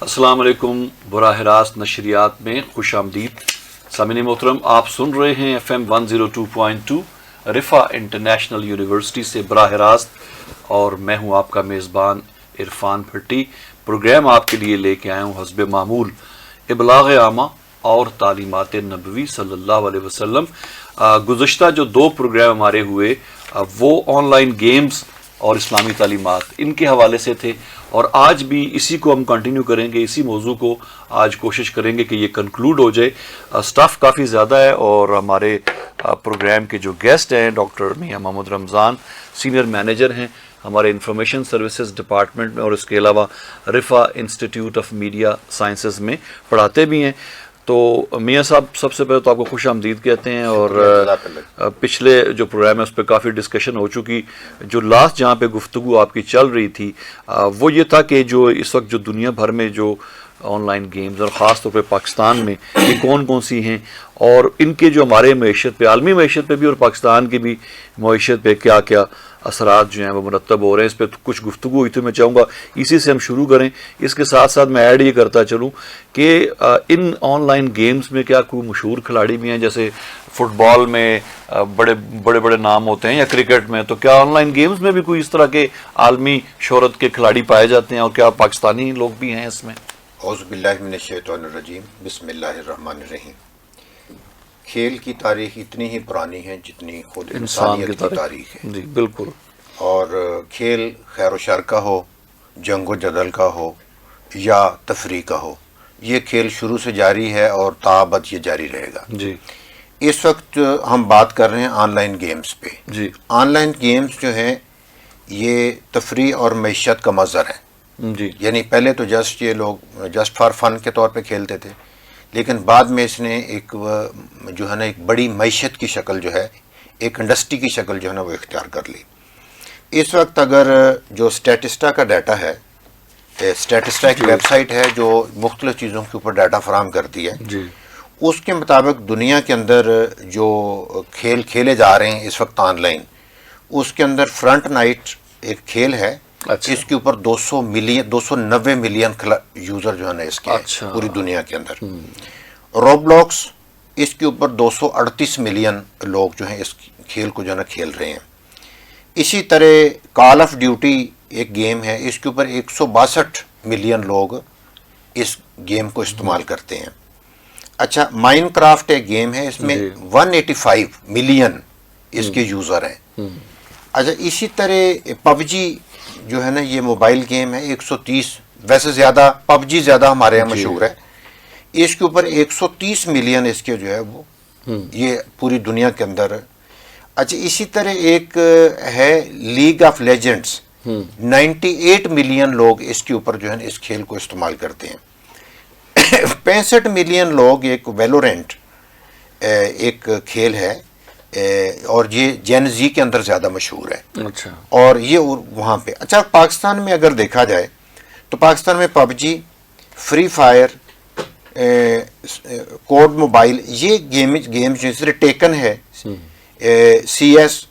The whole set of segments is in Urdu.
السلام علیکم. براہ راست نشریات میں خوش آمدید. سامعین محترم، آپ سن رہے ہیں FM 102.2 رفا انٹرنیشنل یونیورسٹی سے براہ راست، اور میں ہوں آپ کا میزبان عرفان بھٹی. پروگرام آپ کے لیے لے کے آیا ہوں حسب معمول ابلاغ عامہ اور تعلیمات نبوی صلی اللہ علیہ وسلم. گزشتہ جو 2 پروگرام ہمارے ہوئے وہ آن لائن گیمز اور اسلامی تعلیمات ان کے حوالے سے تھے، اور آج بھی اسی کو ہم کنٹینیو کریں گے. اسی موضوع کو آج کوشش کریں گے کہ یہ کنکلوڈ ہو جائے. سٹاف کافی زیادہ ہے، اور ہمارے پروگرام کے جو گیسٹ ہیں ڈاکٹر میاں محمد رمضان سینئر مینیجر ہیں ہمارے انفارمیشن سروسز ڈپارٹمنٹ میں، اور اس کے علاوہ رفا انسٹیٹیوٹ آف میڈیا سائنسز میں پڑھاتے بھی ہیں. تو میاں صاحب، سب سے پہلے تو آپ کو خوش آمدید کہتے ہیں، اور پچھلے جو پروگرام ہے اس پہ کافی ڈسکشن ہو چکی. جو لاسٹ جہاں پہ گفتگو آپ کی چل رہی تھی وہ یہ تھا کہ جو اس وقت جو دنیا بھر میں جو آن لائن گیمز، اور خاص طور پہ پاکستان میں یہ کون کون سی ہیں، اور ان کے جو ہمارے معیشت پہ، عالمی معیشت پہ بھی اور پاکستان کی بھی معیشت پہ کیا کیا اثرات جو ہیں وہ مرتب ہو رہے ہیں، اس پہ کچھ گفتگو ہوئی. تو میں چاہوں گا اسی سے ہم شروع کریں. اس کے ساتھ ساتھ میں ایڈ یہ کرتا چلوں کہ ان آن لائن گیمز میں کیا کوئی مشہور کھلاڑی بھی ہیں؟ جیسے فٹ بال میں بڑے بڑے نام ہوتے ہیں، یا کرکٹ میں، تو کیا آن لائن گیمز میں بھی کوئی اس طرح کے عالمی شہرت کے کھلاڑی پائے جاتے ہیں، اور کیا پاکستانی لوگ بھی ہیں اس میں؟ اعوذ باللہ من الشیطان الرجیم، بسم اللہ الرحمن الرحیم. کھیل کی تاریخ اتنی ہی پرانی ہے جتنی خود انسانیت کی تاریخ ہے. جی بالکل. اور کھیل خیر و شر کا ہو، جنگ و جدل کا ہو، یا تفریح کا ہو، یہ کھیل شروع سے جاری ہے اور تا ابد یہ جاری رہے گا. جی. اس وقت ہم بات کر رہے ہیں آن لائن گیمز پہ. جی. آن لائن گیمز جو ہیں یہ تفریح اور معیشت کا مظہر ہیں. جی. یعنی پہلے تو یہ لوگ جسٹ فار فن کے طور پہ کھیلتے تھے، لیکن بعد میں اس نے ایک جو ہے نا ایک بڑی معیشت کی شکل جو ہے، ایک انڈسٹری کی شکل جو ہے نا وہ اختیار کر لی. اس وقت اگر جو اسٹیٹسٹا کا ڈیٹا ہے، اسٹیٹسٹا ایک ویب سائٹ ہے جو مختلف چیزوں کے اوپر ڈیٹا فراہم کرتی ہے، جی. اس کے مطابق دنیا کے اندر جو کھیل کھیلے جا رہے ہیں اس وقت آن لائن، اس کے اندر فرنٹ نائٹ ایک کھیل ہے. اچھا. اس کے اوپر 290 ملین یوزر جو ہے نا اس کے اچھا. پوری دنیا کے اندر. روبلاکس اس کے اوپر 238 ملین لوگ جو ہیں اس کھیل کو جو ہے نا کھیل رہے ہیں. اسی طرح کال آف ڈیوٹی ایک گیم ہے، اس کے اوپر 162 ملین لوگ اس گیم کو استعمال کرتے ہیں. اچھا، مائن کرافٹ ایک گیم ہے، اس میں 185 ملین اس کے یوزر ہیں. اچھا، اسی طرح پب جی جو ہے نا یہ موبائل گیم ہے، 130، ویسے زیادہ پب جی زیادہ ہمارے یہاں مشہور ہے. اس کے اوپر 130 ملین اس کے جو ہے وہ یہ پوری دنیا کے اندر. اچھا، اسی طرح ایک ہے لیگ آف لیجنڈز، 98 ملین لوگ اس کے اوپر جو ہے نا اس کھیل کو استعمال کرتے ہیں. 65 ملین لوگ ایک ویلورینٹ ایک کھیل ہے، اور یہ جین زی کے اندر زیادہ مشہور ہے. اچھا. اور یہ وہاں پہ. اچھا، پاکستان میں اگر دیکھا جائے تو پاکستان میں پب جی، فری فائر، کوڈ موبائل، یہ گیمز جس طرح ٹیکن ہے، سی ایس،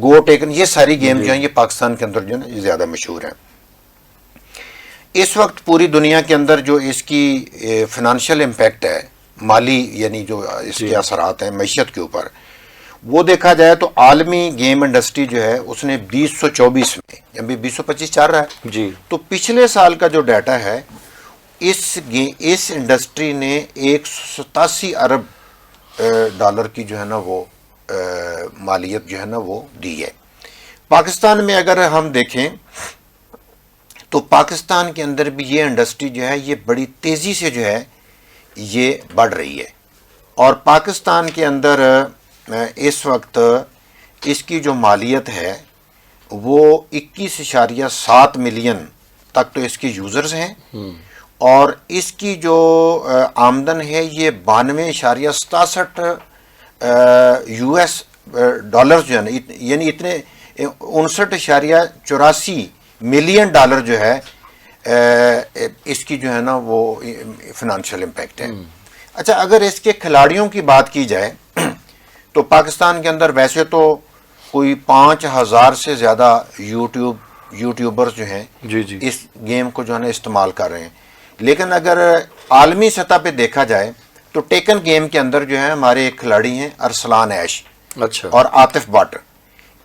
گو ٹیکن، یہ ساری گیم جو ہیں یہ پاکستان کے اندر جو ہے نا یہ زیادہ مشہور ہیں. اس وقت پوری دنیا کے اندر جو اس کی فنانشل امپیکٹ ہے، مالی یعنی جو اس کے اثرات ہیں معیشت کے اوپر، وہ دیکھا جائے تو عالمی گیم انڈسٹری جو ہے اس نے 2024 میں، ابھی 2025 چل رہا ہے جی، تو پچھلے سال کا جو ڈیٹا ہے اس انڈسٹری نے 187 ارب ڈالر کی جو ہے نا وہ مالیت جو ہے نا وہ دی ہے. پاکستان میں اگر ہم دیکھیں تو پاکستان کے اندر بھی یہ انڈسٹری جو ہے یہ بڑی تیزی سے جو ہے یہ بڑھ رہی ہے. اور پاکستان کے اندر اس وقت اس کی جو مالیت ہے وہ 21.7 ملین تک تو اس کے یوزرز ہیں، اور اس کی جو آمدن ہے یہ 92.67 یو ایس ڈالر جو ہے نا، یعنی اتنے 59.84 ملین ڈالر جو ہے اس کی جو ہے نا وہ فنانشل امپیکٹ ہے. اچھا، اگر اس کے کھلاڑیوں کی بات کی جائے تو پاکستان کے اندر ویسے تو کوئی 5000 سے زیادہ یوٹیوبرز جو ہیں جی جی اس گیم کو جو ہے نا استعمال کر رہے ہیں، لیکن اگر عالمی سطح پہ دیکھا جائے تو ٹیکن گیم کے اندر جو ہے ہمارے ایک کھلاڑی ہیں ارسلان ایش اچھا اور عاطف بٹ.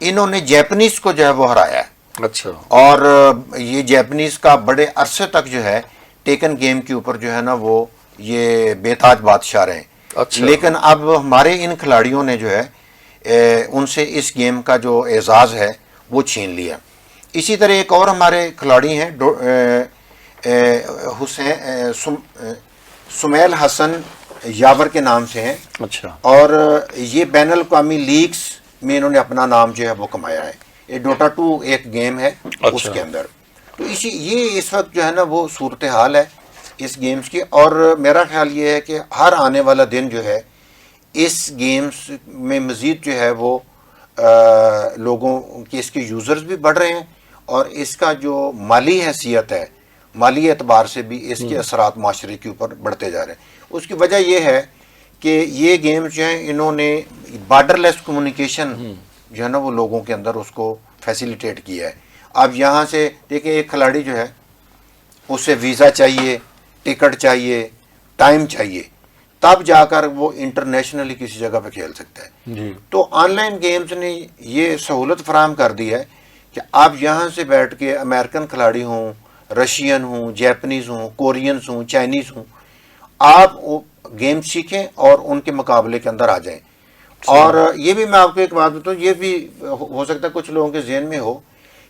انہوں نے جیپنیز کو جو ہے وہ ہرایا ہے اچھا اور یہ جیپنیز کا بڑے عرصے تک جو ہے ٹیکن گیم کے اوپر جو ہے نا وہ یہ بے تاج بادشاہ رہے. اچھا. لیکن اب ہمارے ان کھلاڑیوں نے جو ہے ان سے اس گیم کا جو اعزاز ہے وہ چھین لیا. اسی طرح ایک اور ہمارے کھلاڑی ہیں سمیل حسن یاور کے نام سے ہیں اچھا اور یہ بین الاقوامی لیگز میں انہوں نے اپنا نام جو ہے وہ کمایا ہے. یہ ڈوٹا 2 ایک گیم ہے اس کے اندر. تو یہ اس وقت جو ہے نا وہ صورتحال ہے اس گیمز کی. اور میرا خیال یہ ہے کہ ہر آنے والا دن جو ہے اس گیمز میں مزید جو ہے وہ لوگوں کی اس کے یوزرز بھی بڑھ رہے ہیں اور اس کا جو مالی حیثیت ہے مالی اعتبار سے بھی اس کے اثرات معاشرے کے اوپر بڑھتے جا رہے ہیں. اس کی وجہ یہ ہے کہ یہ گیمز جو ہیں انہوں نے بارڈر لیس کمیونیکیشن جو ہے نا وہ لوگوں کے اندر اس کو فیسیلیٹیٹ کیا ہے. اب یہاں سے دیکھیں ایک کھلاڑی جو ہے اسے ویزا چاہیے, ٹکٹ چاہیے, ٹائم چاہیے, تب جا کر وہ انٹرنیشنلی کسی جگہ پہ کھیل سکتا ہے. جی. تو آن لائن گیمز نے یہ سہولت فراہم کر دی ہے کہ آپ یہاں سے بیٹھ کے امریکن کھلاڑی ہوں, رشین ہوں, جیپنیز ہوں, کورینز ہوں, چائنیز ہوں, آپ گیم سیکھیں اور ان کے مقابلے کے اندر آ جائیں. اور یہ بھی میں آپ کو ایک بات بتاؤں, یہ بھی ہو سکتا ہے کچھ لوگوں کے ذہن میں ہو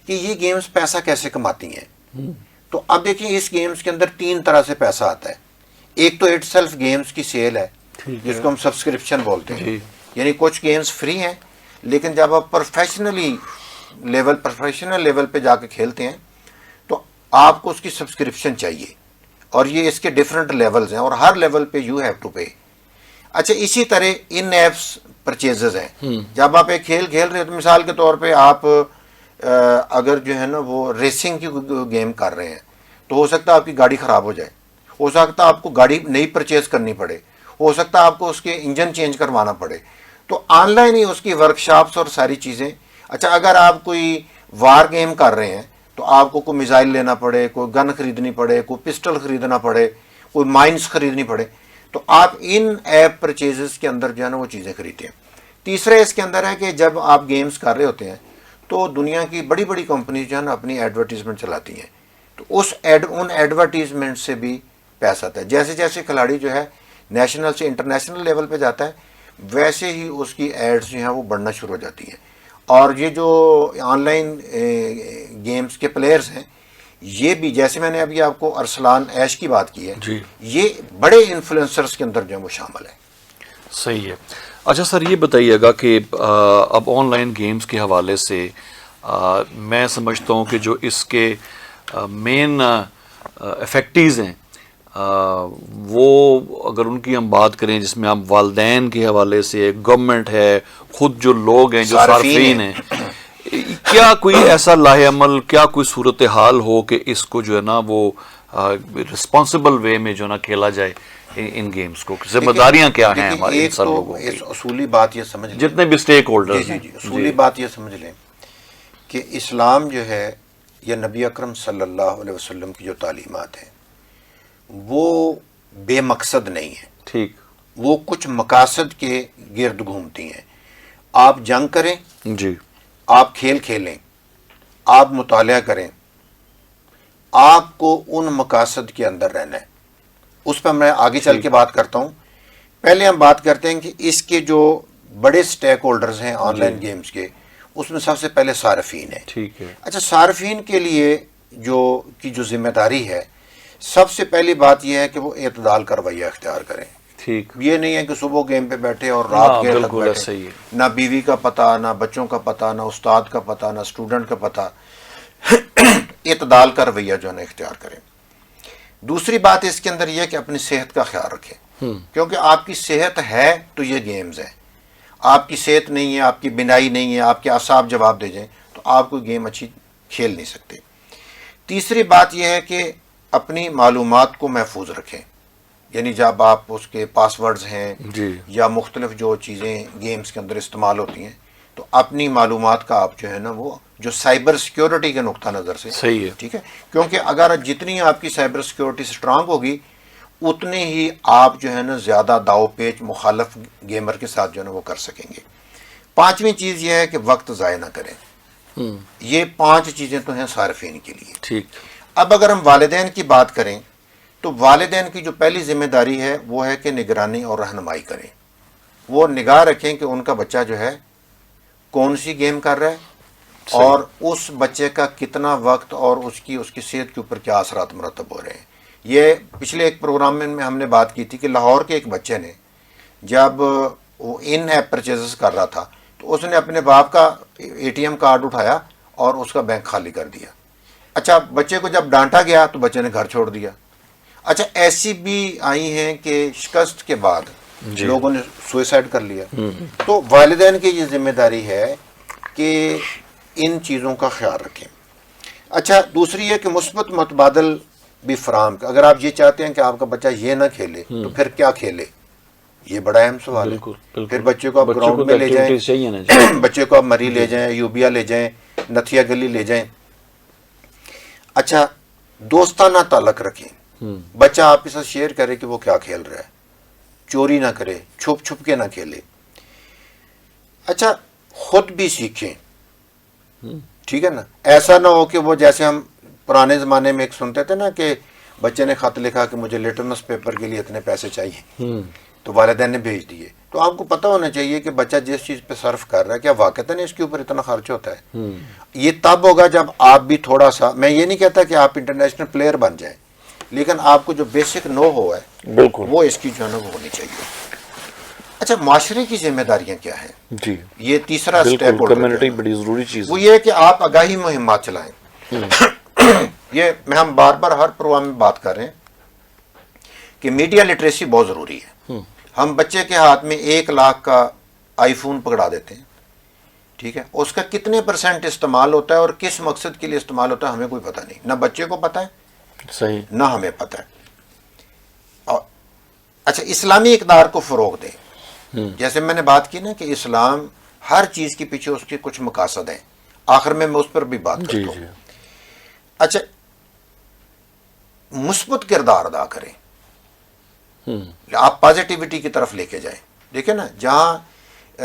کہ یہ گیمز پیسہ کیسے کماتی ہیں. تو اب دیکھیں اس گیمز کے اندر 3 طرح سے پیسہ آتا ہے. ایک تو اٹ سیلف گیمز کی سیل ہے جس کو ہم سبسکرپشن بولتے ہیں. یعنی کچھ گیمز فری ہیں لیکن جب آپ پروفیشنل لیول پہ جا کے کھیلتے ہیں تو آپ کو اس کی سبسکرپشن چاہیے اور یہ اس کے ڈفرینٹ لیولز ہیں اور ہر لیول پہ یو ہیو ٹو پے. اچھا اسی طرح ان ایپس پرچیزز ہیں. جب آپ ایک کھیل کھیل رہے ہیں تو مثال کے طور پہ آپ اگر جو ہے نا وہ ریسنگ کی گیم کر رہے ہیں تو ہو سکتا ہے آپ کی گاڑی خراب ہو جائے, ہو سکتا ہے آپ کو گاڑی نئی پرچیز کرنی پڑے, ہو سکتا ہے آپ کو اس کے انجن چینج کروانا پڑے. تو آن لائن ہی اس کی ورکشاپس اور ساری چیزیں. اچھا اگر آپ کوئی وار گیم کر رہے ہیں تو آپ کو کوئی میزائل لینا پڑے, کوئی گن خریدنی پڑے, کوئی پسٹل خریدنا پڑے, کوئی مائنز خریدنی پڑے, تو آپ ان ایپ پرچیزز کے اندر جو ہے نا وہ چیزیں خریدتے ہیں. تیسرا اس کے اندر ہے کہ جب آپ گیمز کر رہے ہوتے ہیں تو دنیا کی بڑی بڑی کمپنیز جو ہے نا اپنی ایڈورٹیزمنٹ چلاتی ہیں, تو ان ایڈورٹیزمنٹ سے بھی پیسہ آتا ہے. جیسے جیسے کھلاڑی جو ہے نیشنل سے انٹرنیشنل لیول پہ جاتا ہے ویسے ہی اس کی ایڈز جو ہیں وہ بڑھنا شروع ہو جاتی ہیں. اور یہ جو آن لائن گیمز کے پلیئرز ہیں یہ بھی, جیسے میں نے ابھی آپ کو ارسلان ایش کی بات کی ہے, یہ بڑے انفلوئنسرز کے اندر جو ہے وہ شامل ہیں. صحیح ہے. اچھا سر یہ بتائیے گا کہ اب آن لائن گیمز کے حوالے سے میں سمجھتا ہوں کہ جو اس کے مین افیکٹیز ہیں وہ اگر ان کی ہم بات کریں جس میں ہم والدین کے حوالے سے, گورنمنٹ ہے, خود جو لوگ ہیں جو صارفین ہیں, کیا کوئی ایسا لاہ عمل, کیا کوئی صورتحال ہو کہ اس کو جو ہے نا وہ رسپانسبل وے میں جو ہے نا کھیلا جائے ان گیمز کو, ذمہ داریاں کیا ہیں ہمارے ان سب لوگوں کی. اصولی بات یہ سمجھ لیں, جتنے بھی اسٹیک ہولڈرز ہیں, اصولی بات یہ سمجھ لیں کہ اسلام جو ہے یا نبی اکرم صلی اللہ علیہ وسلم کی جو تعلیمات ہیں وہ بے مقصد نہیں ہیں. ٹھیک, وہ کچھ مقاصد کے گرد گھومتی ہیں. آپ جنگ کریں, جی, آپ کھیل کھیلیں, آپ مطالعہ کریں, آپ کو ان مقاصد کے اندر رہنا ہے. اس پہ میں آگے چل کے بات کرتا ہوں. پہلے ہم بات کرتے ہیں کہ اس کے جو بڑے سٹیک ہولڈرز ہیں آن لائن گیمز کے, اس میں سب سے پہلے صارفین ہیں. ٹھیک ہے. اچھا صارفین کے لیے جو ذمہ داری ہے, سب سے پہلی بات یہ ہے کہ وہ اعتدال کا رویہ اختیار کریں. ٹھیک, یہ نہیں ہے کہ صبح گیم پہ بیٹھے اور رات گئے تک بیٹھے, صحیح ہے. نہ بیوی کا پتہ, نہ بچوں کا پتہ, نہ استاد کا پتہ, نہ اسٹوڈنٹ کا پتہ. اعتدال کا رویہ جو ہے نا اختیار کریں. دوسری بات اس کے اندر یہ کہ اپنی صحت کا خیال رکھیں, کیونکہ آپ کی صحت ہے تو یہ گیمز ہیں. آپ کی صحت نہیں ہے, آپ کی بینائی نہیں ہے, آپ کے اعصاب جواب دے جائیں تو آپ کوئی گیم اچھی کھیل نہیں سکتے. تیسری بات یہ ہے کہ اپنی معلومات کو محفوظ رکھیں. یعنی جب آپ اس کے پاس ورڈز ہیں یا مختلف جو چیزیں گیمز کے اندر استعمال ہوتی ہیں تو اپنی معلومات کا آپ جو ہے نا وہ جو سائبر سیکیورٹی کے نقطہ نظر سے صحیح ہے. ٹھیک ہے، کیونکہ اگر جتنی آپ کی سائبر سیکیورٹی اسٹرانگ ہوگی اتنے ہی آپ جو ہے نا زیادہ داؤ پیچ مخالف گیمر کے ساتھ جو ہے نا وہ کر سکیں گے. پانچویں چیز یہ ہے کہ وقت ضائع نہ کریں. یہ 5 چیزیں تو ہیں صارفین کے لیے. ٹھیک. اب اگر ہم والدین کی بات کریں تو والدین کی جو پہلی ذمہ داری ہے وہ ہے کہ نگرانی اور رہنمائی کریں. وہ نگاہ رکھیں کہ ان کا بچہ جو ہے کون سی گیم کر رہا ہے اور اس بچے کا کتنا وقت اور اس کی صحت کے اوپر کیا اثرات مرتب ہو رہے ہیں. یہ پچھلے ایک پروگرام میں ہم نے بات کی تھی کہ لاہور کے ایک بچے نے جب وہ ان ایپ پرچیزز کر رہا تھا تو اس نے اپنے باپ کا ATM کارڈ اٹھایا اور اس کا بینک خالی کر دیا. اچھا بچے کو جب ڈانٹا گیا تو بچے نے گھر چھوڑ دیا. اچھا ایسی بھی آئی ہیں کہ شکست کے بعد لوگوں نے سوئسائڈ کر لیا. تو والدین کی یہ ذمہ داری ہے کہ ان چیزوں کا خیال رکھیں. اچھا دوسری ہے کہ مثبت متبادل بھی فراہم. اگر آپ یہ چاہتے ہیں کہ آپ کا بچہ یہ نہ کھیلے تو پھر کیا کھیلے، یہ بڑا اہم سوال ہے. پھر بچے کو آپ گراؤنڈ میں لے جائیں، بچے کو آپ مری لے جائیں، یوبیا لے جائیں، نتھیا گلی لے جائیں. اچھا دوستانہ تعلق رکھیں. بچہ آپ کے ساتھ شیئر کرے کہ وہ کیا کھیل رہا ہے، چوری نہ کرے، چھپ چھپ کے نہ کھیلے. اچھا خود بھی سیکھیں. ٹھیک ہے نا، ایسا نہ ہو کہ وہ جیسے ہم پرانے زمانے میں ایک سنتے تھے نا کہ بچے نے خط لکھا کہ مجھے لٹمس پیپر کے لیے اتنے پیسے چاہیے تو والدین نے بھیج دیے. تو آپ کو پتہ ہونا چاہیے کہ بچہ جس چیز پہ صرف کر رہا ہے کیا واقعتاً اس کے اوپر اتنا خرچ ہوتا ہے. یہ تب ہوگا جب آپ بھی تھوڑا سا، میں یہ نہیں کہتا کہ آپ انٹرنیشنل پلیئر بن جائیں، لیکن آپ کو جو بیسک نو ہو ہے بالکل وہ اس کی جو ہے نا وہ ہونی چاہیے. اچھا معاشرے کی ذمہ داریاں کیا ہیں؟ جی یہ تیسرا اسٹیپ کمیونٹی بڑی ضروری چیز وہ یہ ہے کہ آپ آگاہی مہمات چلائیں. یہ ہم بار بار ہر پروگرام میں بات کر رہے ہیں کہ میڈیا لٹریسی بہت ضروری ہے. ہم بچے کے ہاتھ میں 1 لاکھ کا آئی فون پکڑا دیتے ہیں. ٹھیک ہے، اس کا کتنے % استعمال ہوتا ہے اور کس مقصد کے لیے استعمال ہوتا ہے ہمیں کوئی پتہ نہیں. نہ بچے کو پتہ ہے صحیح، نہ ہمیں پتہ ہے. اچھا اسلامی اقدار کو فروغ دیں. جیسے میں نے بات کی نا کہ اسلام ہر چیز کے پیچھے اس کے کچھ مقاصد ہیں، آخر میں اس پر بھی بات کرتا ہوں. اچھا مثبت کردار ادا کریں. آپ پازیٹیوٹی کی طرف لے کے جائیں. دیکھیں نا جہاں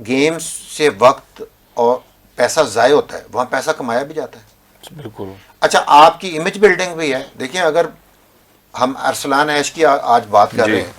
گیمز سے وقت اور پیسہ ضائع ہوتا ہے وہاں پیسہ کمایا بھی جاتا ہے. بالکل. اچھا آپ کی امیج بلڈنگ بھی ہے. دیکھیں اگر ہم ارسلان ایش کی آج بات کر رہے ہیں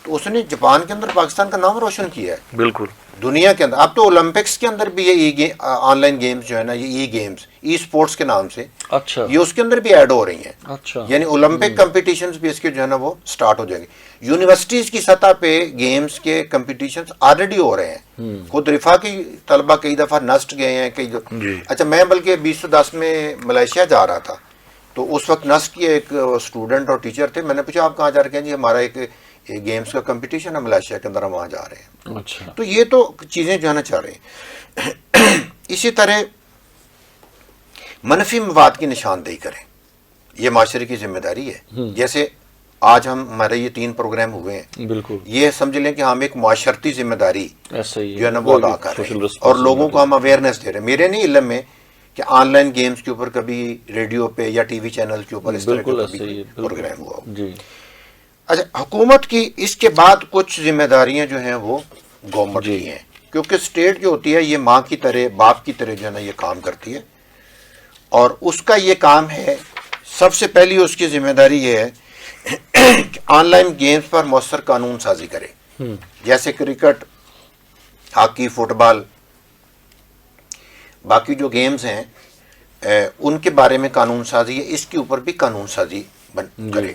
تو اس نے جاپان کے اندر پاکستان کا نام روشن کیا ہے بالکل دنیا کے اندر. اب تو اولمپکس کے اندر بھی یہ آن لائن گیمز جو ہے نا یہ گیمز اسپورٹس کے نام سے اچھا یہ اس کے اندر بھی ایڈ ہو رہی ہیں. اچھا یعنی اولمپک کمپٹیشنز بھی اس کے جو ہے نا وہ سٹارٹ ہو جائیں گے. یونیورسٹیز کی سطح پہ گیمز کے کمپٹیشنز آلریڈی ہو رہے ہیں. خود رفا کی طلبہ کئی دفعہ نسٹ گئے ہیں کئی. اچھا میں بلکہ 2010 میں ملائیشیا جا رہا تھا تو اس وقت نسٹ کے ایک اسٹوڈنٹ اور ٹیچر تھے. میں نے پوچھا آپ کہاں جا رہے ہیں؟ جی ہمارا ایک گیمز کا کمپٹیشن ہے ملائیشیا کے اندر، ہم وہاں جا رہے ہیں. اچھا تو یہ تو چیزیں جو ہے نا چاہ رہے ہیں. اسی طرح منفی مواد کی نشاندہی کریں. یہ معاشرے کی ذمہ داری ہے. جیسے آج ہمارے یہ 3 پروگرام ہوئے ہیں، بالکل یہ سمجھ لیں کہ ہم ایک معاشرتی ذمہ داری ایسا ہی جو ہے نا وہ ادا کر رہے ہیں اور لوگوں کو ہم اویئرنیس دے رہے ہیں. میرے نہیں علم میں کہ آن لائن گیمز کے اوپر کبھی ریڈیو پہ یا ٹی وی چینل کے اوپر اس طرح کا پروگرام ہوا ہو. جی. اچھا حکومت کی اس کے بعد کچھ ذمہ داریاں جو ہیں وہ گورنمنٹ کی ہیں، کیونکہ اسٹیٹ جو ہوتی ہے یہ ماں کی طرح باپ کی طرح جو ہے نا یہ کام کرتی ہے اور اس کا یہ کام ہے. سب سے پہلی اس کی ذمہ داری یہ ہے کہ آن لائن گیمز پر مؤثر قانون سازی کرے. جیسے کرکٹ، ہاکی، فٹ بال، باقی جو گیمز ہیں ان کے بارے میں قانون سازی ہے. اس کے اوپر بھی قانون سازی کرے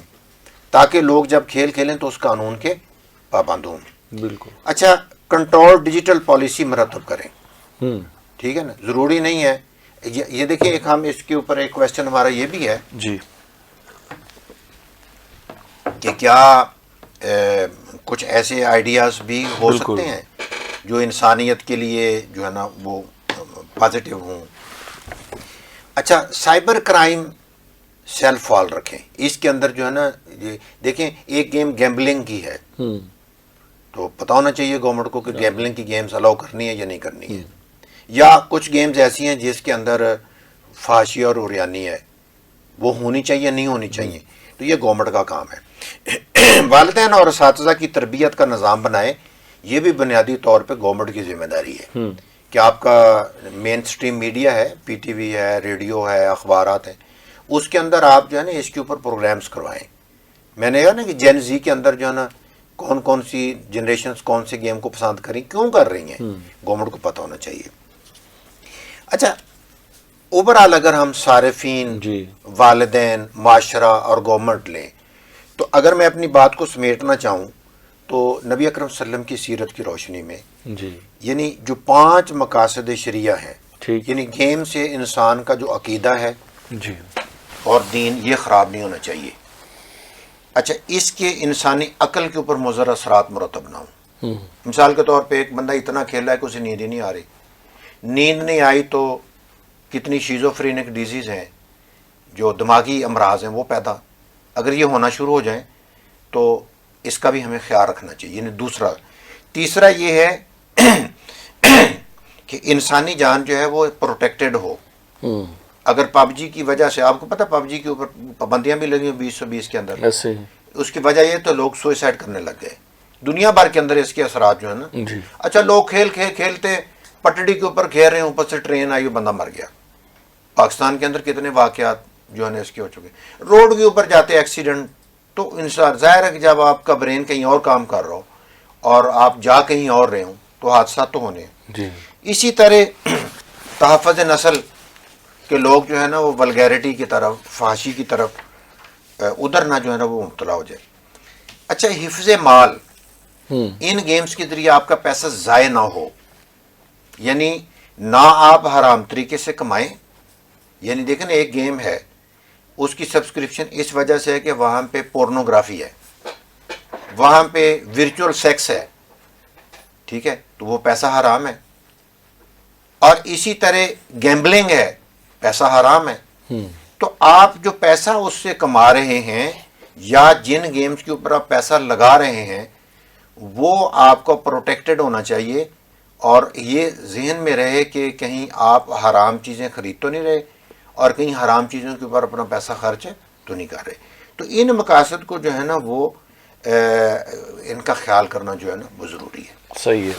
تاکہ لوگ جب کھیل کھیلیں تو اس قانون کے پابند ہوں. بالکل. اچھا کنٹرول ڈیجیٹل پالیسی مرتب کریں. ٹھیک ہے نا، ضروری نہیں ہے. یہ دیکھیں ایک ہم اس کے اوپر ایک کویسچن ہمارا یہ بھی ہے جی کہ کیا کچھ ایسے آئیڈیاز بھی ہو سکتے ہیں جو انسانیت کے لیے جو ہے نا وہ پازیٹیو ہوں. اچھا سائبر کرائم سیل فال رکھیں. اس کے اندر جو ہے نا یہ دیکھیں ایک گیم گیمبلنگ کی ہے تو پتہ ہونا چاہیے گورنمنٹ کو کہ گیمبلنگ کی گیمز الاؤ کرنی ہے یا نہیں کرنی ہے. یا کچھ گیمز ایسی ہیں جس کے اندر فحاشی اور عریانی ہے، وہ ہونی چاہیے نہیں ہونی چاہیے، تو یہ گورنمنٹ کا کام ہے۔ والدین اور اساتذہ کی تربیت کا نظام بنائے، یہ بھی بنیادی طور پہ گورنمنٹ کی ذمہ داری ہے کہ آپ کا مین سٹریم میڈیا ہے، پی ٹی وی ہے، ریڈیو ہے، اخبارات ہیں، اس کے اندر آپ جو ہے نا اس کے اوپر پروگرامز کروائیں۔ میں نے کہا نا کہ جین زی کے اندر جو ہے نا کون کون سی جنریشنز کون سے گیم کو پسند کریں، کیوں کر رہی ہیں، گورنمنٹ کو پتہ ہونا چاہیے۔ اچھا، اوورآل اگر ہم صارفین، جی والدین، معاشرہ اور گورنمنٹ لیں، تو اگر میں اپنی بات کو سمیٹنا چاہوں تو نبی اکرم صلی اللہ علیہ وسلم کی سیرت کی روشنی میں جی یعنی جو 5 مقاصد شریعہ ہیں، ٹھیک، یعنی گیم سے انسان کا جو عقیدہ ہے جی اور دین، یہ خراب نہیں ہونا چاہیے۔ اچھا، اس کے انسانی عقل کے اوپر مضر اثرات مرتب نہ ہوں۔ مثال کے طور پہ ایک بندہ اتنا کھیل رہا ہے کہ اسے نیند ہی نہیں آ رہی، نیند نہیں آئی تو کتنی شیزوفرینک ڈیزیز ہیں، جو دماغی امراض ہیں وہ پیدا اگر یہ ہونا شروع ہو جائیں تو اس کا بھی ہمیں خیال رکھنا چاہیے۔ یعنی تیسرا یہ ہے کہ انسانی جان جو ہے وہ پروٹیکٹڈ ہو۔ اگر پب جی کی وجہ سے، آپ کو پتہ پب جی کے اوپر پابندیاں بھی لگی ہیں 2020 کے اندر، ایسے اس کی وجہ یہ تو لوگ سوئسائڈ کرنے لگ گئے دنیا بھر کے اندر، اس کے اثرات جو ہے نا۔ جی اچھا، لوگ کھیلتے پٹڑی کے اوپر کھیل رہے ہیں، اوپر سے ٹرین آئی، بندہ مر گیا۔ پاکستان کے اندر کتنے واقعات جو ہے نا اس کے ہو چکے، روڈ کے اوپر جاتے ایکسیڈنٹ۔ تو انسان ظاہر ہے کہ جب آپ کا برین کہیں اور کام کر رہا ہو اور آپ جا کہیں اور رہے ہوں تو حادثات تو ہونے ہیں۔ جی اسی طرح تحفظ نسل کے لوگ جو ہے نا وہ ولگیرٹی کی طرف، فحاشی کی طرف ادھر نہ جو ہے نا وہ مبتلا ہو جائے۔ اچھا، حفظ مال، ان گیمز کے ذریعے آپ کا پیسہ ضائع نہ ہو، یعنی نہ آپ حرام طریقے سے کمائیں۔ یعنی دیکھیں نا، ایک گیم ہے، اس کی سبسکرپشن اس وجہ سے ہے کہ وہاں پہ پورنوگرافی ہے، وہاں پہ ورچوئل سیکس ہے، ٹھیک ہے، تو وہ پیسہ حرام ہے۔ اور اسی طرح گیمبلنگ ہے، پیسہ حرام ہے۔ تو آپ جو پیسہ اس سے کما رہے ہیں یا جن گیمز کے اوپر آپ پیسہ لگا رہے ہیں وہ آپ کو پروٹیکٹڈ ہونا چاہیے، اور یہ ذہن میں رہے کہ کہیں آپ حرام چیزیں خرید تو نہیں رہے اور کہیں حرام چیزوں کے اوپر اپنا پیسہ خرچ تو نہیں کر رہے۔ تو ان مقاصد کو جو ہے نا وہ ان کا خیال کرنا جو ہے نا وہ ضروری ہے۔ صحیح ہے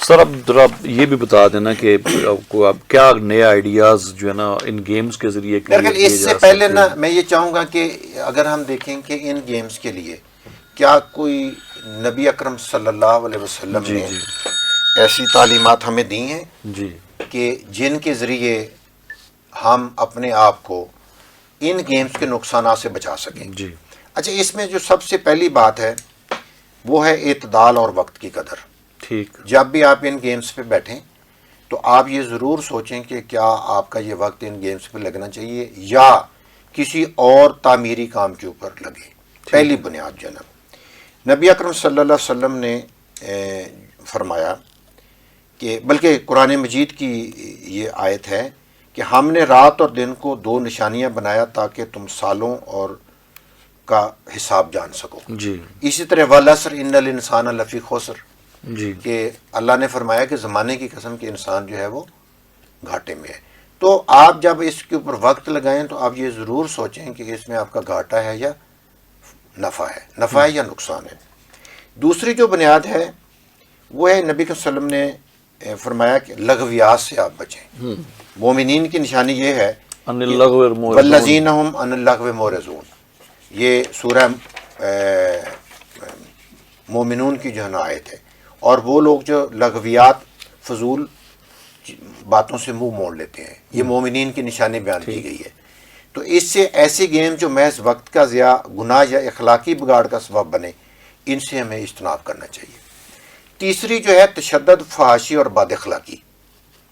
سر۔ اب ذرا یہ بھی بتا دینا کہ آپ کو اب کیا نئے آئیڈیاز جو ہے نا ان گیمز کے ذریعے اس سے پہلے نا میں یہ چاہوں گا کہ اگر ہم دیکھیں کہ ان گیمز کے لیے کیا کوئی نبی اکرم صلی اللہ علیہ وسلم نے ایسی تعلیمات ہمیں دی ہیں جی کہ جن کے ذریعے ہم اپنے آپ کو ان گیمز کے نقصانات سے بچا سکیں۔ جی اچھا، اس میں جو سب سے پہلی بات ہے وہ ہے اعتدال اور وقت کی قدر۔ ٹھیک، جب بھی آپ ان گیمز پہ بیٹھیں تو آپ یہ ضرور سوچیں کہ کیا آپ کا یہ وقت ان گیمز پہ لگنا چاہیے یا کسی اور تعمیری کام کے اوپر لگے۔ پہلی بنیاد جو ہے نا، نبی اکرم صلی اللہ علیہ وسلم نے فرمایا کہ بلکہ قرآن مجید کی یہ آیت ہے کہ ہم نے رات اور دن کو 2 نشانیاں بنایا تاکہ تم سالوں اور کا حساب جان سکو۔ جی اسی طرح والعصر ان الانسان لفی خسر، جی کہ اللہ نے فرمایا کہ زمانے کی قسم کہ انسان جو ہے وہ گھاٹے میں ہے۔ تو آپ جب اس کے اوپر وقت لگائیں تو آپ یہ ضرور سوچیں کہ اس میں آپ کا گھاٹا ہے یا نفع ہے، نفع ہے یا نقصان ہے۔ دوسری جو بنیاد ہے وہ ہے نبی صلی اللہ علیہ وسلم نے فرمایا کہ لغویات سے آپ بچیں۔ مومنین کی نشانی یہ ہے ان اللغو معرضون، والذین هم عن اللغو معرضون، یہ سورہ مومنون کی جو ہے نا آیت ہے۔ اور وہ لوگ جو لغویات، فضول باتوں سے منہ موڑ لیتے ہیں، یہ مومنین کی نشانی بیان کی گئی ہے۔ تو اس سے ایسے گیم جو محض وقت کا ضیاع، گناہ یا اخلاقی بگاڑ کا سبب بنے، ان سے ہمیں اجتناب کرنا چاہیے۔ تیسری جو ہے تشدد، فحاشی اور بد اخلاقی،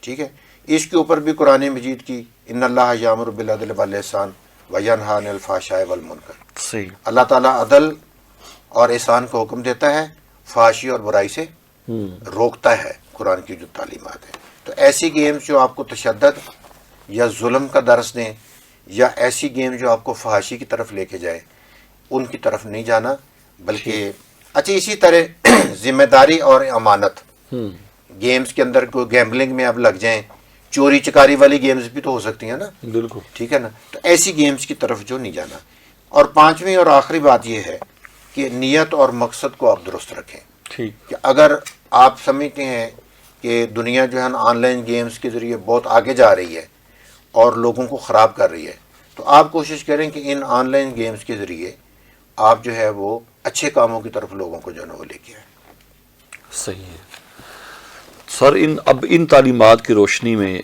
ٹھیک ہے، اس کے اوپر بھی قرآن مجید کی ان اللہ یامر بالعدل والاحسان وینہی عن الفحشاء والمنکر، صحیح، اللہ تعالیٰ عدل اور احسان کا حکم دیتا ہے، فحاشی اور برائی سے روکتا ہے، قرآن کی جو تعلیمات ہیں۔ تو ایسی گیمز جو آپ کو تشدد یا ظلم کا درس دیں یا ایسی گیم جو آپ کو فحاشی کی طرف لے کے جائے، ان کی طرف نہیں جانا، بلکہ اچھا اسی طرح ذمہ داری اور امانت، گیمز کے اندر کوئی گیمبلنگ میں آپ لگ جائیں, چوری چکاری والی گیمز بھی تو ہو سکتی ہیں نا, بالکل ٹھیک ہے نا. تو ایسی گیمز کی طرف جو نہیں جانا. اور پانچویں اور آخری بات یہ ہے کہ نیت اور مقصد کو آپ درست رکھیں. ٹھیک کہ اگر آپ سمجھتے ہیں کہ دنیا جو ہے نا آن لائن گیمز کے ذریعے بہت آگے جا رہی ہے اور لوگوں کو خراب کر رہی ہے, تو آپ کوشش کریں کہ ان آن لائن گیمز کے ذریعے آپ جو ہے وہ اچھے کاموں کی طرف لوگوں کو جو ہے نا وہ لے کے آئیں. صحیح ہے سر. اب ان تعلیمات کی روشنی میں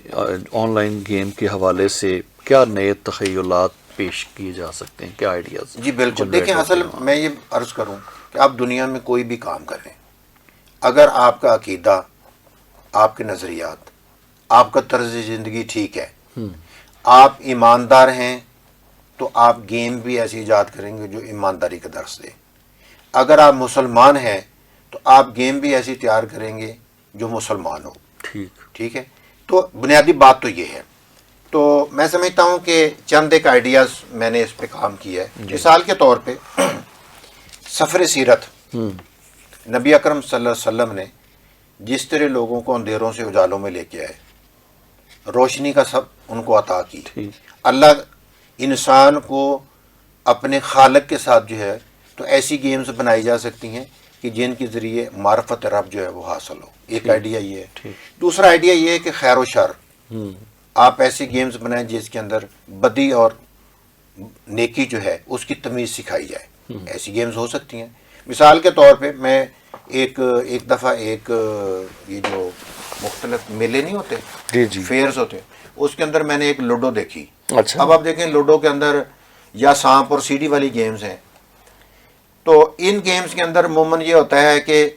آن لائن گیم کے حوالے سے کیا نئے تخیلات پیش کیے جا سکتے ہیں, کیا آئیڈیاز؟ جی بالکل. دیکھیں اصل میں یہ عرض کروں کہ آپ دنیا میں کوئی بھی کام کریں, اگر آپ کا عقیدہ, آپ کے نظریات, آپ کا طرز زندگی ٹھیک ہے, آپ ایماندار ہیں, تو آپ گیم بھی ایسی ایجاد کریں گے جو ایمانداری کا درس دے. اگر آپ مسلمان ہیں تو آپ گیم بھی ایسی تیار کریں گے جو مسلمان ہو. ٹھیک ہے. تو بنیادی بات تو یہ ہے. تو میں سمجھتا ہوں کہ چند ایک آئیڈیاز میں نے اس پہ کام کیا ہے. مثال کے طور پہ سفر سیرت, نبی اکرم صلی اللہ علیہ وسلم نے جس طرح لوگوں کو اندھیروں سے اجالوں میں لے کے آئے, روشنی کا سب ان کو عطا کی. اللہ انسان کو اپنے خالق کے ساتھ جو ہے تو ایسی گیمز بنائی جا سکتی ہیں کہ جن کے ذریعے معرفت رب جو ہے وہ حاصل ہو. ایک آئیڈیا یہ ہے. دوسرا آئیڈیا یہ ہے کہ خیر و شر, آپ ایسی گیمز بنائیں جس کے اندر بدی اور نیکی جو ہے اس کی تمیز سکھائی جائے. ایسی گیمز ہو سکتی ہیں. مثال کے طور پہ میں ایک دفعہ ایک یہ جو مختلف میلے نہیں ہوتے, فیئرز ہوتے, اس کے اندر میں نے ایک لوڈو دیکھی. اچھا. اب آپ دیکھیں لوڈو کے اندر یا سانپ اور سیڑھی والی گیمز ہیں, تو ان گیمز کے اندر عموماً یہ ہوتا ہے کہ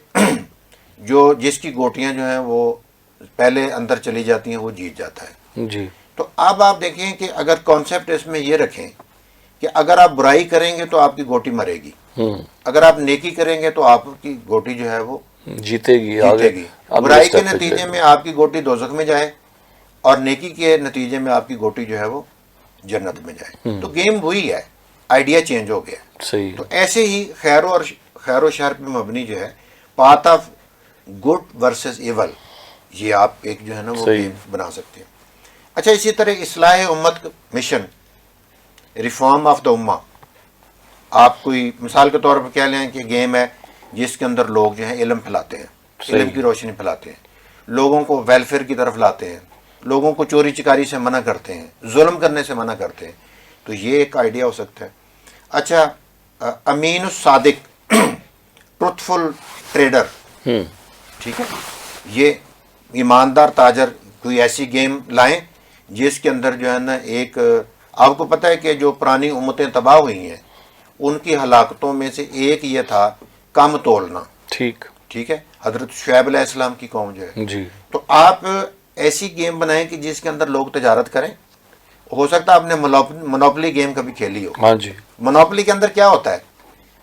جو جس کی گوٹیاں جو ہیں وہ پہلے اندر چلی جاتی ہیں وہ جیت جاتا ہے. جی. تو اب آپ دیکھیں کہ اگر کانسیپٹ اس میں یہ رکھیں کہ اگر آپ برائی کریں گے تو آپ کی گوٹی مرے گی, اگر آپ نیکی کریں گے تو آپ کی گوٹی جو ہے وہ جیتے گی. برائی کے نتیجے میں آپ کی گوٹی دوزخ میں جائے اور نیکی کے نتیجے میں آپ کی گوٹی جو ہے وہ جنت میں جائے. تو گیم وہی ہے, آئیڈیا چینج ہو گیا. صحیح. تو ایسے ہی خیر و شر پہ مبنی جو ہے path of good versus evil, یہ آپ ایک جو ہے نا وہ گیم بنا سکتے ہیں. اچھا, اسی طرح اصلاح امت مشن, ریفارم آف دا امہ, آپ کوئی مثال کے طور پر کہہ لیں کہ گیم ہے جس کے اندر لوگ جو ہیں علم پھیلاتے ہیں, علم کی روشنی پھیلاتے ہیں, لوگوں کو ویلفیئر کی طرف لاتے ہیں, لوگوں کو چوری چکاری سے منع کرتے ہیں, ظلم کرنے سے منع کرتے ہیں. تو یہ ایک آئیڈیا ہو سکتا ہے. اچھا, امین الصادق, ٹروتھفل ٹریڈر, ٹھیک ہے, یہ ایماندار تاجر, کوئی ایسی گیم لائیں جس کے اندر جو ہے نا ایک, آپ کو پتہ ہے کہ جو پرانی امتیں تباہ ہوئی ہیں ان کی ہلاکتوں میں سے ایک یہ تھا کم تولنا. ٹھیک ہے, حضرت شعیب علیہ السلام کی قوم جو ہے. جی. تو آپ ایسی گیم بنائیں کہ جس کے اندر لوگ تجارت کریں. ہو سکتا ہے آپ نے منوپلی گیم کبھی کھیلی ہو. ہاں جی. منوپلی کے اندر کیا ہوتا ہے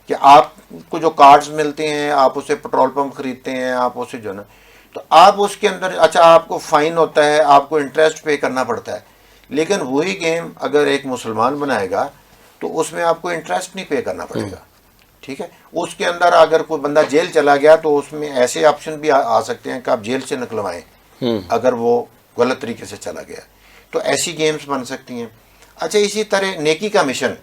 کہ آپ کو جو کارڈز ملتے ہیں, آپ اسے پیٹرول پمپ خریدتے ہیں, آپ اسے جو نا, تو آپ اس کے اندر, اچھا آپ کو فائن ہوتا ہے, آپ کو انٹرسٹ پے کرنا پڑتا ہے, لیکن وہی گیم اگر ایک مسلمان بنائے گا تو اس میں آپ کو انٹرسٹ نہیں پے کرنا پڑے گا. ٹھیک ہے. اس کے اندر اگر کوئی بندہ جیل چلا گیا تو اس میں ایسے آپشن بھی آ سکتے ہیں کہ آپ جیل سے نکلوائیں اگر وہ غلط طریقے سے چلا گیا. تو ایسی گیمز بن سکتی ہیں. اچھا, اسی طرح نیکی کا mission,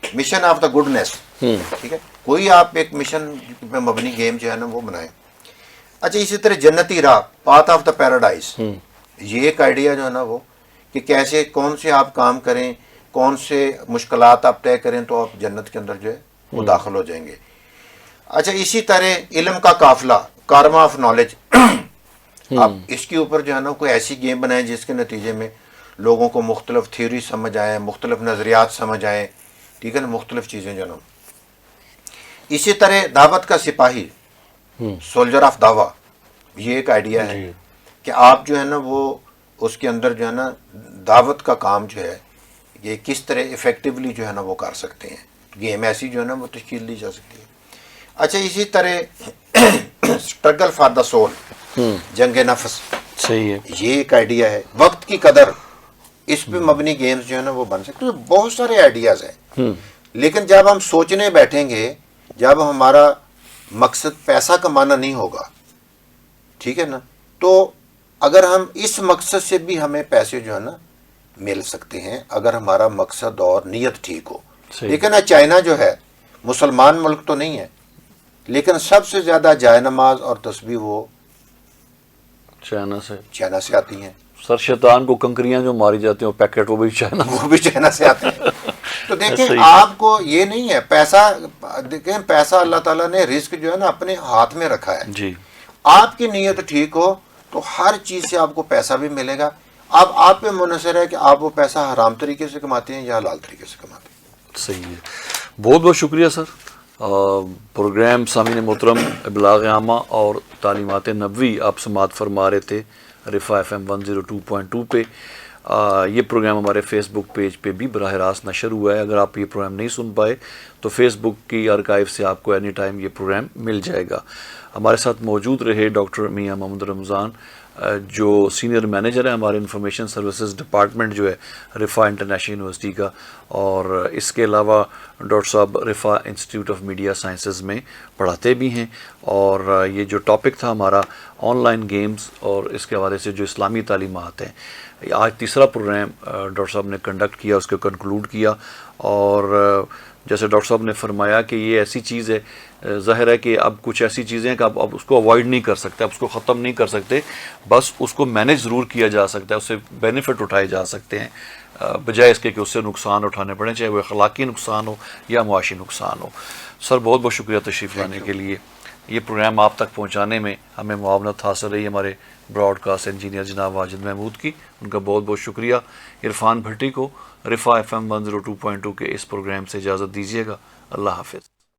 mission of the goodness, ٹھیک ہے, کوئی آپ ایک مشن پہ مبنی گیم جو ہے نا وہ بنائیں. اچھا, اسی طرح جنتی راہ, پاتھ آف دا پیراڈائز, یہ ایک آئیڈیا جو ہے نا وہ کہ کیسے کون سے آپ کام کریں, کون سے مشکلات آپ طے کریں تو آپ جنت کے اندر جو ہے وہ داخل ہو جائیں گے. اچھا, اسی طرح علم کا قافلہ, کارما آف نالج, آپ اس کے اوپر جو ہے نا کوئی ایسی گیم بنائیں جس کے نتیجے میں لوگوں کو مختلف تھیوری سمجھ آئیں, مختلف نظریات سمجھ آئیں. ٹھیک ہے نا, مختلف چیزیں جو نا. اسی طرح دعوت کا سپاہی, سولجر آف دعویٰ, یہ ایک آئیڈیا ہے کہ آپ جو ہے نا وہ اس کے اندر جو ہے نا دعوت کا کام جو ہے یہ کس طرح افیکٹولی جو ہے نا وہ کر سکتے ہیں. گیم ایسی جو ہے نا وہ تشکیل دی جا سکتی ہے. اچھا, اسی طرح اسٹرگل فار دا سول, جنگ نفس, صحیح ہے, یہ ایک آئیڈیا ہے. وقت کی قدر, اس پہ مبنی گیمز جو ہے نا وہ بن سکتے ہیں. بہت سارے آئیڈیاز ہیں, لیکن جب ہم سوچنے بیٹھیں گے, جب ہمارا مقصد پیسہ کمانا نہیں ہوگا, ٹھیک ہے نا. تو اگر ہم اس مقصد سے بھی ہمیں پیسے جو ہے نا مل سکتے ہیں اگر ہمارا مقصد اور نیت ٹھیک ہو. صحیح. لیکن چائنا جو ہے مسلمان ملک تو نہیں ہے لیکن سب سے زیادہ جائے نماز اور تسبیح وہ چائنا سے آتی ہیں. سر شیطان کو کنکریاں جو ماری جاتی ہیں وہ پیکٹ وہ بھی چائنا وہ بھی چائنا سے آتے ہیں. تو دیکھیں صحیح. آپ کو یہ نہیں ہے پیسہ، دیکھیں پیسہ اللہ تعالیٰ نے رزق جو ہے نا اپنے ہاتھ میں رکھا ہے. جی آپ کی نیت ٹھیک ہو تو ہر چیز سے آپ کو پیسہ بھی ملے گا. اب آپ پہ منحصر ہے کہ آپ وہ پیسہ حرام طریقے سے کماتے ہیں یا حلال طریقے سے کماتے ہیں. صحیح ہے. بہت بہت شکریہ سر. پروگرام سامعین محترم ابلاغ عامہ اور تعلیمات نبوی آپ سماعت فرما رہے تھے رفا FM 102.2 پہ. یہ پروگرام ہمارے فیس بک پیج پہ بھی براہ راست نشر ہوا ہے. اگر آپ یہ پروگرام نہیں سن پائے تو فیس بک کی آرکائیو سے آپ کو اینی ٹائم یہ پروگرام مل جائے گا. ہمارے ساتھ موجود رہے ڈاکٹر میاں محمد رمضان جو سینئر مینیجر ہیں ہمارے انفارمیشن سروسز ڈپارٹمنٹ جو ہے رفا انٹرنیشنل یونیورسٹی کا، اور اس کے علاوہ ڈاکٹر صاحب رفا انسٹیٹیوٹ آف میڈیا سائنسز میں پڑھاتے بھی ہیں. اور یہ جو ٹاپک تھا ہمارا آن لائن گیمز اور اس کے حوالے سے جو اسلامی تعلیمات ہیں، آج تیسرا پروگرام ڈاکٹر صاحب نے کنڈکٹ کیا، اس کو کنکلوڈ کیا. اور جیسے ڈاکٹر صاحب نے فرمایا کہ یہ ایسی چیز ہے، ظاہر ہے کہ اب کچھ ایسی چیزیں ہیں کہ اب اس کو اوائڈ نہیں کر سکتے، اب اس کو ختم نہیں کر سکتے، بس اس کو مینیج ضرور کیا جا سکتا ہے، اس سے بینیفٹ اٹھائے جا سکتے ہیں بجائے اس کے کہ اس سے نقصان اٹھانے پڑیں، چاہے وہ اخلاقی نقصان ہو یا معاشی نقصان ہو. سر بہت بہت شکریہ تشریف لانے کے لیے. یہ پروگرام آپ تک پہنچانے میں ہمیں معاونت حاصل رہی ہمارے براڈ کاسٹ انجینئر جناب واجد محمود کی، ان کا بہت بہت شکریہ. عرفان بھٹی کو رفا FM 102.2 کے اس پروگرام سے اجازت دیجیے گا. اللہ حافظ.